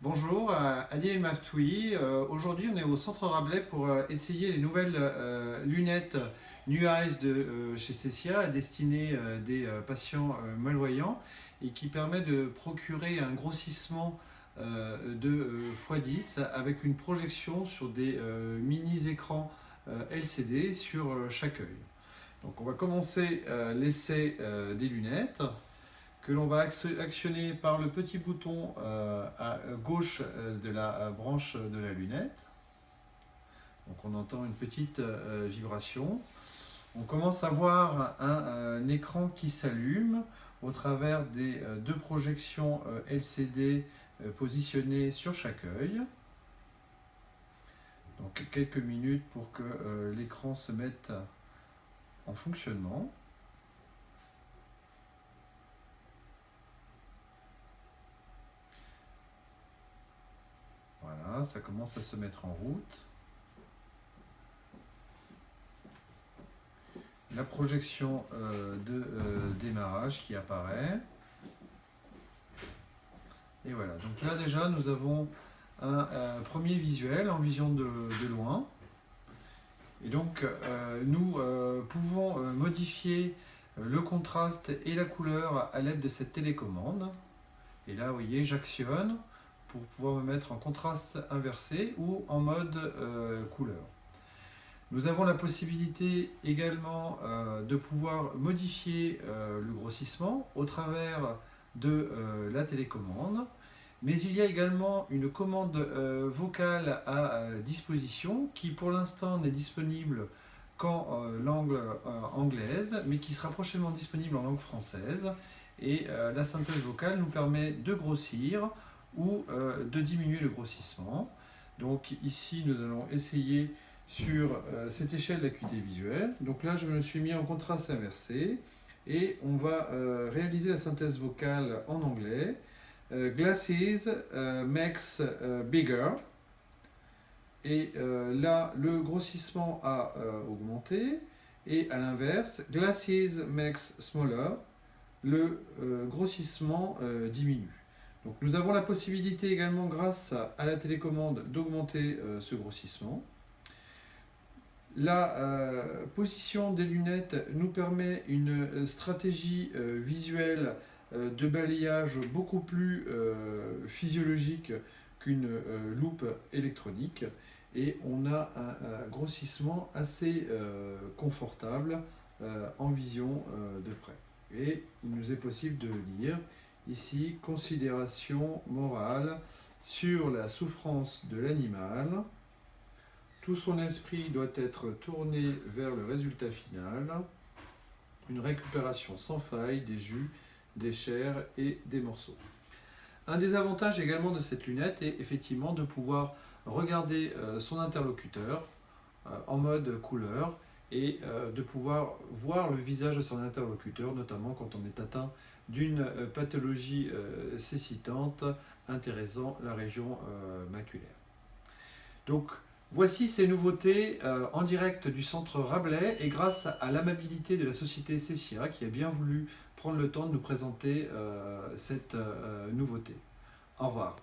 Bonjour, Ali El Maftoui. Aujourd'hui, on est au Centre Rabelais pour essayer les nouvelles lunettes New Eyes de chez Cecia à destinées des patients malvoyants et qui permet de procurer un grossissement de x10 avec une projection sur des mini-écrans LCD sur chaque œil. Donc, on va commencer l'essai des lunettes que l'on va actionner par le petit bouton à gauche de la branche de la lunette. Donc on entend une petite vibration. On commence à voir un écran qui s'allume au travers des deux projections LCD positionnées sur chaque œil. Donc quelques minutes pour que l'écran se mette en fonctionnement. Voilà, ça commence à se mettre en route. La projection de démarrage qui apparaît. Et voilà, donc là déjà nous avons un premier visuel en vision de loin. Et donc nous pouvons modifier le contraste et la couleur à l'aide de cette télécommande. Et là, vous voyez, j'actionne pour pouvoir me mettre en contraste inversé ou en mode couleur. Nous avons la possibilité également de pouvoir modifier le grossissement au travers de la télécommande. Mais il y a également une commande vocale à disposition qui pour l'instant n'est disponible qu'en langue anglaise, mais qui sera prochainement disponible en langue française. Et la synthèse vocale nous permet de grossir ou de diminuer le grossissement. Donc ici, nous allons essayer sur cette échelle d'acuité visuelle. Donc là, je me suis mis en contraste inversé et on va réaliser la synthèse vocale en anglais. Glasses makes bigger. Et là, le grossissement a augmenté. Et à l'inverse, glasses makes smaller. Le grossissement diminue. Donc nous avons la possibilité également, grâce à la télécommande, d'augmenter ce grossissement. La position des lunettes nous permet une stratégie visuelle de balayage beaucoup plus physiologique qu'une loupe électronique. Et on a un grossissement assez confortable en vision de près. Et il nous est possible de lire ici « Considération morale sur la souffrance de l'animal. Tout son esprit doit être tourné vers le résultat final. Une récupération sans faille des jus, des chairs et des morceaux. » Un des avantages également de cette lunette est effectivement de pouvoir regarder son interlocuteur en mode couleur et de pouvoir voir le visage de son interlocuteur, notamment quand on est atteint d'une pathologie cécitante intéressant la région maculaire. Donc voici ces nouveautés en direct du Centre Rabelais et grâce à l'amabilité de la société Cecia qui a bien voulu prendre le temps de nous présenter cette nouveauté. Au revoir.